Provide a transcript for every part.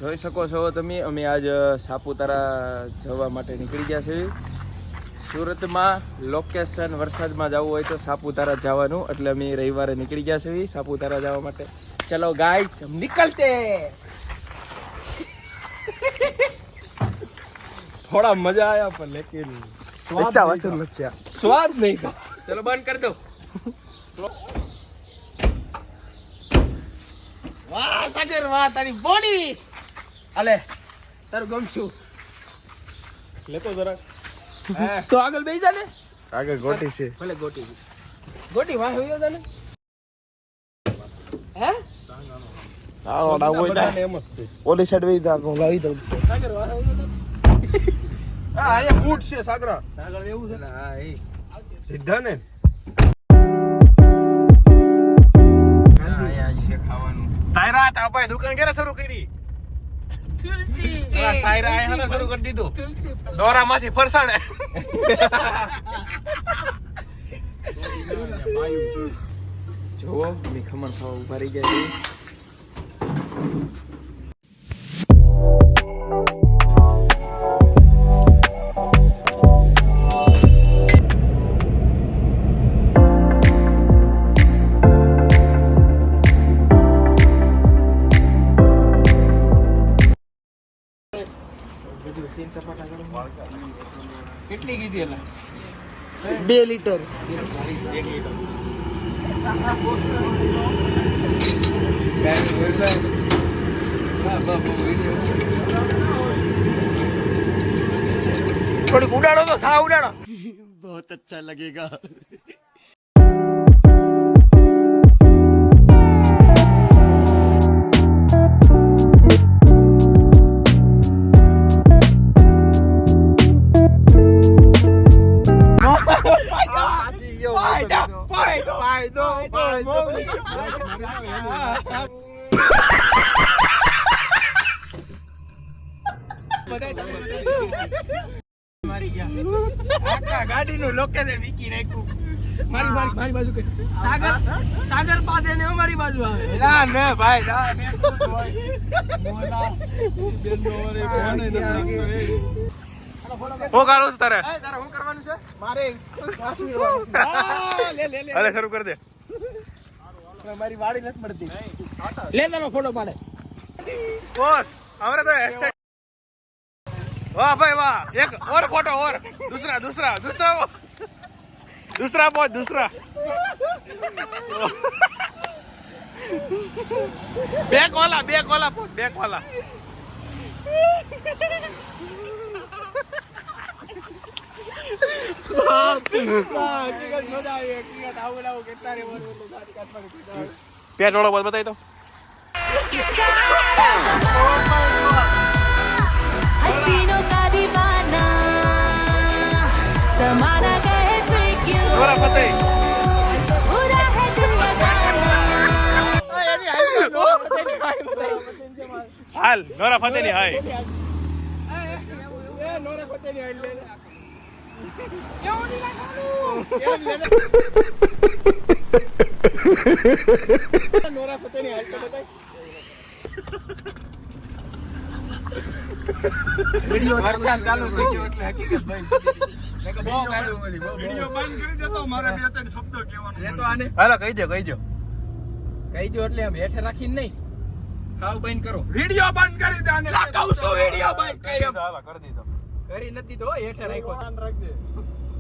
જોઈ શકો છો તમે, અમે આજ સાપુતારા જવા માટે નીકળી ગયા છીએ. સુરતમાં લોકેશન વરસાદમાં જવું હોય તો સાપુતારા જવાનું, એટલે અમે રવિવારે નીકળી ગયા છીએ સાપુતારા જવા માટે. ચલો ગાઈસ હમ નિકલતે. થોડા મજા આયા પર લેकिन पैसा वसूल मत किया, स्वाद नहीं था. चलो बंद कर दो. वाह सागर वाह तारी बॉडी. अले तार गम છું લેતો જરા. તો આગળ બેસી જા ને. આગળ ગોટી છે. ભલે ગોટી ગોટી વાહ હોયો જા ને. હે આવો ડાવો જા ને. એમ જ છે. ઓલી સાઈડ બેસી જા. હું લાવી દઉં. સાગર વાહ હોયો જા. આ અહીંયા ફૂટ છે સાગરા. સાગર એવું છે ને. હા એ સીધા ને. આયા છે ખાવાનું. તાયરા તા ભાઈ દુકાન ક્યારે શરૂ કરી? તુલસી. તાયરા આયા શરૂ કરી દીધું. તુલસી દોરામાંથી ફરસાણે. જો મી ખમણ ખાવા ઉભા રહી ગયા છે. કેટલી કીધી એટલે 2 લીટર. 1 લીટર. થોડીક ઉડાડો તો સા ઉડાડો. બહુત અચ્છા લગેગા. ગાડીનું લોકેશન વીકી નાખ્યું. મારી બાજુ કે સાગર પાસે ને અમારી બાજુ આવે. ના ને ભાઈ ના ને હું કાઢું તારે. તારે શું કરવાનું છે? મારે અરે શરૂ કરી દે. મારી વાડી નથી મળતી. લે તારો ફોટો પાડે. બોસ हमरे तो हैशटैग. वाह भाई वाह. एक और फोटो और दूसरा बहुत दूसरा. बैक वाला पेट वाला बात बताई तो. हसीनों का दीवाना समाना कहे फिर क्यों बुरा है दिल लगाना. हाल नोरा फतेह हाय. नोरा फतेह हाय ले क्यों नहीं लगाना. नोरा फतेह हाय तो बताई. વિડિયો ચાલુ થઈ ગયો એટલે હકીકત ભાઈ બહુ ગાડું ઓલી વિડિયો બંધ કરી દેતો. મારે બે ત્રણ શબ્દો કહેવાનો છે તો આને હાલો કહી દો એટલે આમ હેઠે રાખીને નહીં હાવ બંધ કરો. વિડિયો બંધ કરી દે. આને કહું છું વિડિયો બંધ કરી. હાલો કરી દીધો. કરી નથી તો હેઠે રાખ્યો. ધ્યાન રાખજે.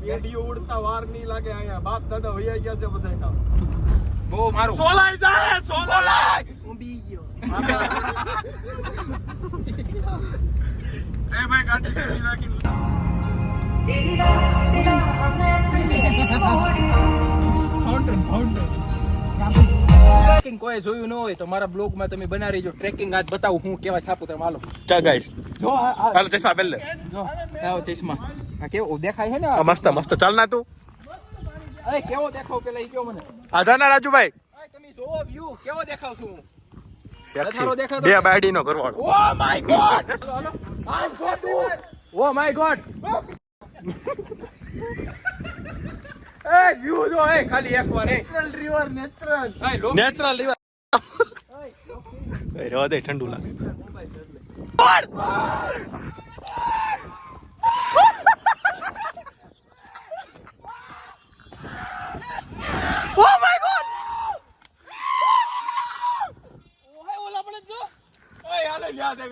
વિડિયો ઉડતા વાર નહીં લાગે. અહીંયા બાપ દાદા વૈયા ગયા છે બધાના. બહુ મારું સોલાઈ જાય. સોલાઈ ઊંબી ગયો. ए भाई गाड़ी રાખી ટ્રેકિંગ કોઈ જોયું ન હોય તો મારા બ્લોગ માં તમે બનાવી જો. ટ્રેકિંગ આજ બતાવું હું કેવા સાપુતારા હાલો. ચા ગાઈસ જો હાલો ચશ્મા પહેર લે. જો આવો ચશ્મા. આ કેવો દેખાય છે ને. મસ્ત ચાલ ના તું. અરે કેવો દેખાવ પેલા ઈ કયો મને. આધાના રાજુભાઈ તમે જોવો વ્યૂ કેવો દેખાવ છું હું. બે બાયડી નો ઘરવાળો. Oh my god. Oh my god. એ વ્યૂ જો એ ખાલી એકવાર એ નેચરલ રિવર. એ રેવા દે ઠંડુ લાગે. Oh my god! ઓલા પણ જો ઓય હાલે લ્યા દે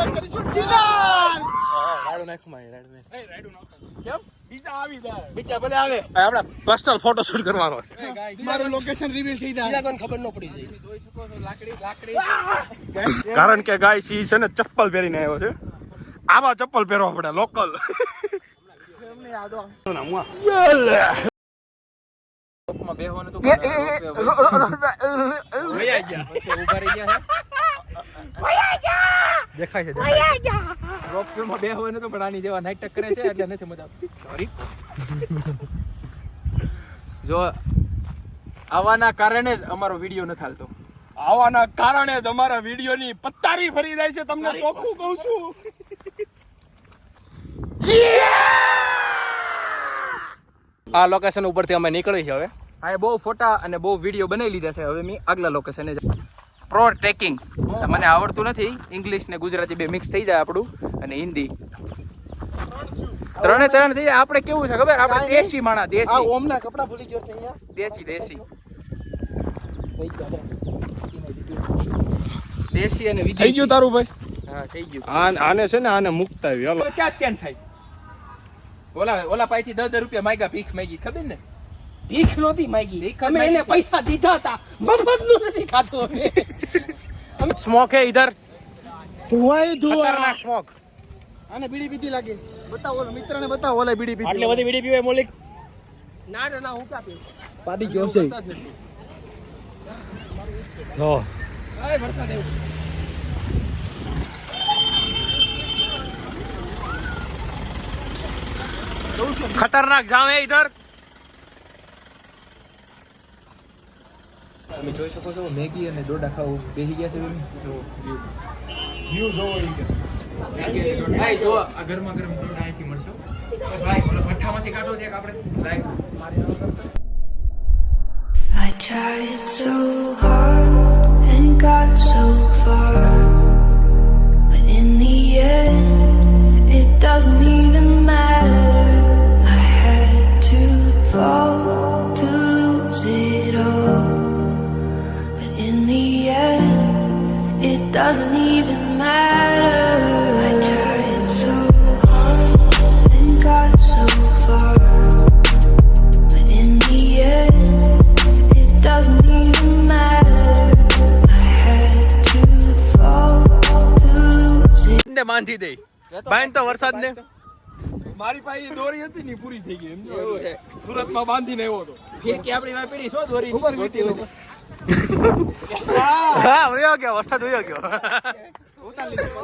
કરી છોડ દીલા રાડો નાખ માં રાડો નાખ એ રાડો નાખ કેમ બીજા આવી જાય બીજા ભલે આવે આપણે પર્સનલ ફોટો શૂટ કરવાનો છે મારું લોકેશન રિવીલ થઈ જાય બીજા કોઈને ખબર ન પડી જાય જોઈ શકો છો લાકડી કારણ કે ગાય સી છે ને ચપ્પલ પહેરીને આવ્યો છે આવા ચપ્પલ પહેરવા પડે લોકલ એમને યાદ આવે માં બેહવાનું તો વયા ગયા ઉભા રહી ગયા દેખાય છે રોપવે માં બેહવાનું તો પણ આની જેવા નાઈટ ટક કરે છે એટલે નથી મજા સોરી જો આવાના કારણે જ અમારો વિડિયો ન થાલતો આવાના કારણે જ અમારા વિડિયોની પત્તારી ફરી જાય છે તમને ચોખ્ખું કહું છું આ લોકેશન ઉપરથી અમે નીકળી છે હવે આ બહુ ફોટા અને બહુ વિડીયો બનાવી લીધા છે હવે મેં આગલા લોકેશને પ્રો ટ્રેકિંગ મને આવડતું નથી ઇંગ્લિશ ને ગુજરાતી બે મિક્સ થઈ જાય આપણું અને હિન્દી ત્રણે ત્રણ થઈ જાય આપણે કેવું છે ખબર આપણે દેશી માણા દેશી ઓમના કપડા ભૂલી ગયો છે અહીંયા દેશી દેશી અને વિદેશી થઈ ગયું તારું ભાઈ હા થઈ ગયું આને છે ને આને મુકતા આવી હાલો ક્યાં થાય ઓલા પાસેથી 10 રૂપિયા માંગ્યા ભીખ માંગી ખબર ને ભીખ નહોતી માંગી અમે એને પૈસા દીધા હતા મફતનું નથી ખાતો સ્મોક હે ઇધર ધુઆઈ ખતરનાક સ્મોક આને બીડી પીધી લાગે બતાવો ઓલા મિત્રને બતાવો ઓલા બીડી પીધી આટલી બધી બીડી પીવાય મોલિક ના હું ક્યાં પીવું પાડી ગયો છે જો આય વરસાદ આવ્યો खतरनाक जाम है इधर તમે જોઈ શકો છો મેગી અને ડોડા ખાવું બેહી ગયા છે જો વ્યૂ જોવો ઈ કે ભાઈ જો આ ગરમા ગરમ ડોડા અહીંથી મળશે ભાઈ ઓલા ભઠ્ઠામાંથી કાઢો દેખ આપણે લાઈક મારી I tried so hard and got so far, but in the end it doesn't even matter. I had to fall to lose it all, but in the end it doesn't even matter. I tried so hard and got so far, but in the end it doesn't even matter. I had to fall to lose it. ને બાંધી દે બાંધ તો વરસાદ ને મારી પાસે દોરી હતી ને પૂરી થઈ ગઈ એમ જો સુરતમાં બાંધીને આવ્યો હતો ફિરકી આપણી પાસે પડી સો દોરી ઉપર વીતી હતી હા વયો ગયો વરસાદ વયો ગયો ઉતાર લીધો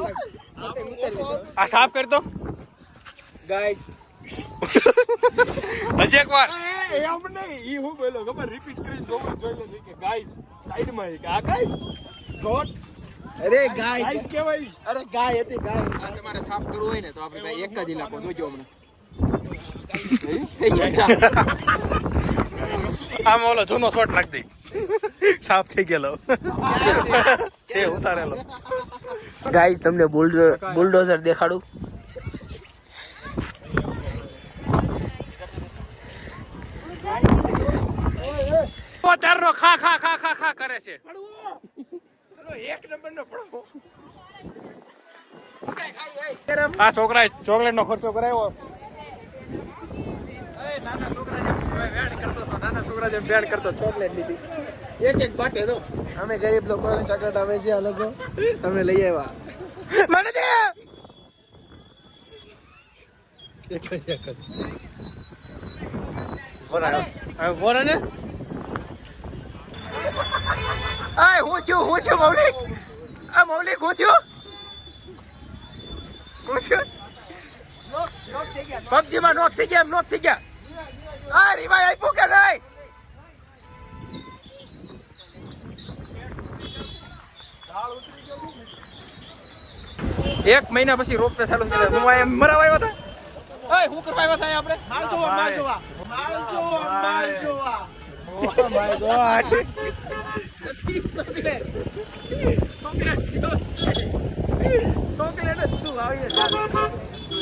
આ સાફ કર તો ગાઈસ હજી એક વાર એ આમ નહીં ઈ હું બોલો ખબર રિપીટ કરીને જોઈ લે કે ગાઈસ સાઈડમાં એક આ ગાઈસ શોટ અરે ગાય ગાઈસ કહેવાય અરે ગાય હતી ગાય આ તમારે સાફ કરવું હોય ને તો આપણે ભાઈ એક જ ઇલાકો જોજો હમણાં આમ ઓલો જૂનો શોટ નાખ દે સાફ થઈ ગયેલો છે ઉતારેલો ગાઈસ તમને બુલડોઝર દેખાડું પોતારનો ખા ખા ખા ખા ખા કરે છે એક નંબરનો પડવો આ છોકરાએ ચોકલેટ નો ખર્ચો કરાવ્યો નાના છોકરા જેમ બેન કરતો ચોકલેટ લીધી એક બાટે તો અમે ગરીબ લોકોને ચોકલેટ આવે છે આ લોકો તમે લઈ આવ્યા મને દે બોરા ને આય હું છું મૌલિક આ મૌલિક હું છું પબજી માં નોક થઈ ગયા આ રીવાય આપ્યું કે નહીં એક મહિના પછી રોપવે ચાલુ કર્યો હું આ મરાવા આવ્યા હતા ઓય હું કરવા આવ્યા હતા આપણે માલ જોવા Oh my god.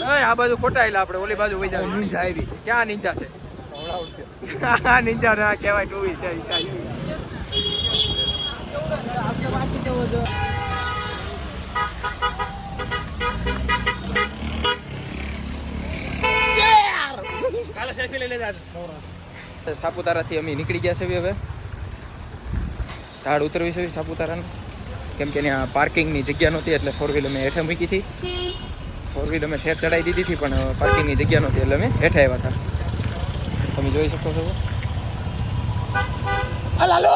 આ બાજુ ખોટાયેલા આપણે ઓલી બાજુ વઈ જાવ નીંજા આવી ક્યાં નીંજા છે હા નીંજા ના કહેવાય ટુવી છે સાપુતારાથી અમે નીકળી ગયા છે હવે ઢાળ ઉતરવી છે સાપુતારાને કેમ કે ત્યાં પાર્કિંગની જગ્યા નહોતી એટલે 4 વ્હીલ અમે હેઠે મૂકી હતી 4 વ્હીલ અમે ઠેર ચડાવી દીધી હતી પણ પાર્કિંગની જગ્યા નહોતી એટલે અમે હેઠે આવ્યા હતા તમે જોઈ શકો છો હાલો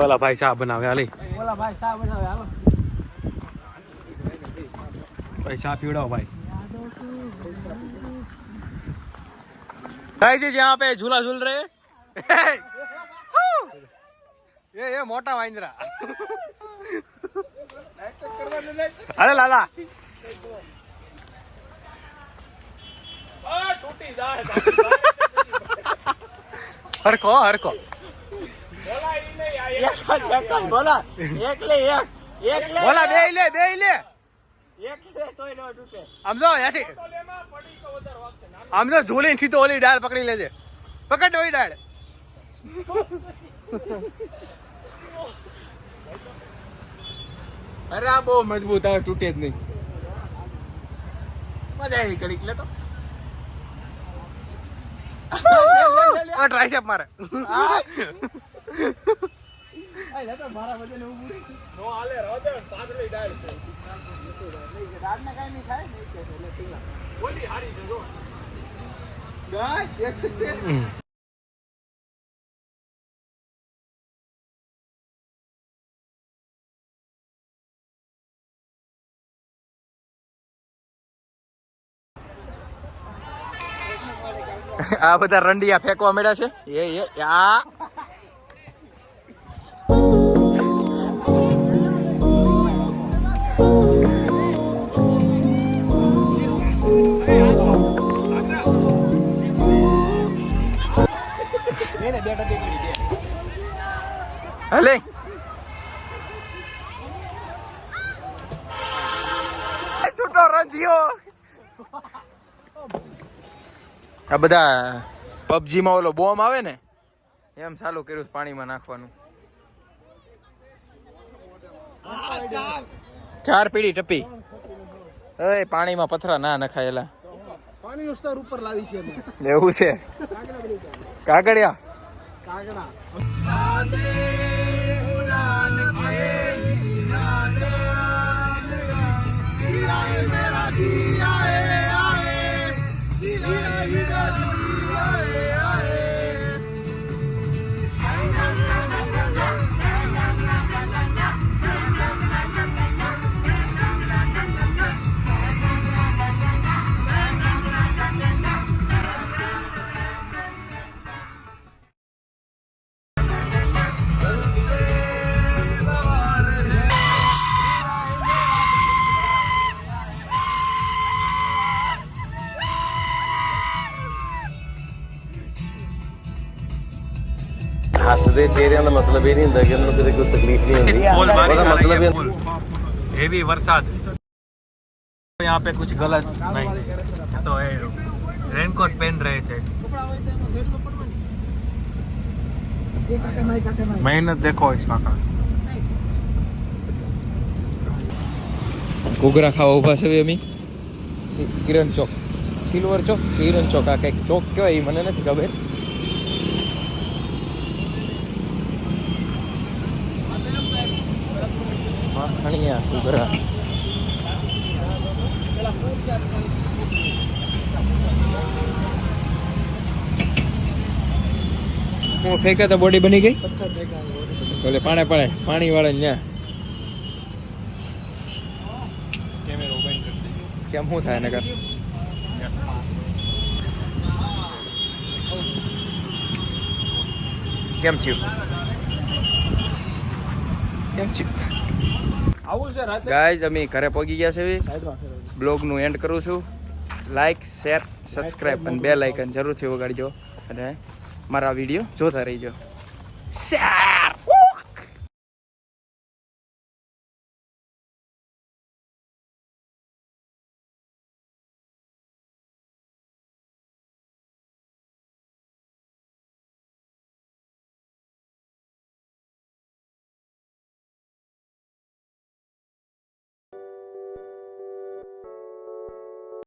ઓલા ભાઈ ચા બનાવે હાલી ઓલા ભાઈ ચા બનાવે હાલો ભાઈ ચા પીવડાવો ભાઈ भाई जी यहाँ पे झूला झूल रहे ये मोटा वाइंद्रा अरे लाला हरको हरको બોલા એક લે બોલા બે લે સમજો યાથી સમજો ઝૂલી સીધો ઓલી ડાળ પકડી લેજે પકડ ઓલી ડાળ અરે આ બહુ મજબૂત આવે તૂટે જ નહીં મજા આવી ઘડીક લે તો ટ્રાયસેપ મારે મારા વજન એવું નો હાલે રાધે પાદરી ડાળ છે રાડને કાઈ નહીં થાય નહીં કે એટલે ટીંગા બોલી હારી છે જો ગાય દેખ सकते આ બધા રંડિયા ફેંકવા મળ્યા છે એ આ હલે છૂટો રંધિયો આ બધા PUBG માં ઓલો બોમ્બ આવે ને એમ ચાલુ કર્યું પાણીમાં નાખવાનું 4 પીડી ટપી એ પાણીમાં પથરા ના નખાયેલા પાણીનો સ્તર ઉપર લાવી છે અમે એવું છે કાગડિયા हंसते चेहरे का मतलब ये नहीं होता कि उनको कोई तकलीफ नहीं होती मतलब हेवी वरसाद यहाँ पे कुछ गलत नहीं तो रेनकोट पहन रहे थे मेहनत देखो इसका ઘૂઘરા ખાવા ઉભા છે અમે કિરણ ચોક સિલ્વર ચોક કિરણ ચોક આ કઈક ચોક કહેવાય એ મને નથી ખબર ધણિયા ઉભરા હું ફેંકે તો બોડી બની ગઈ બોલે પાણી વાળા ત્યાં કેમ શું થાય નગર કેમ થયું આવું છે રાત્રે ગાઈઝ અમે ઘરે પહોંચી ગયા છે બ્લોગનું એન્ડ કરું છું લાઈક શેર સબસ્ક્રાઈબ અને બેલ આઇકન જરૂરથી વગાડજો અને મારા વિડીયો જોતા રહીજો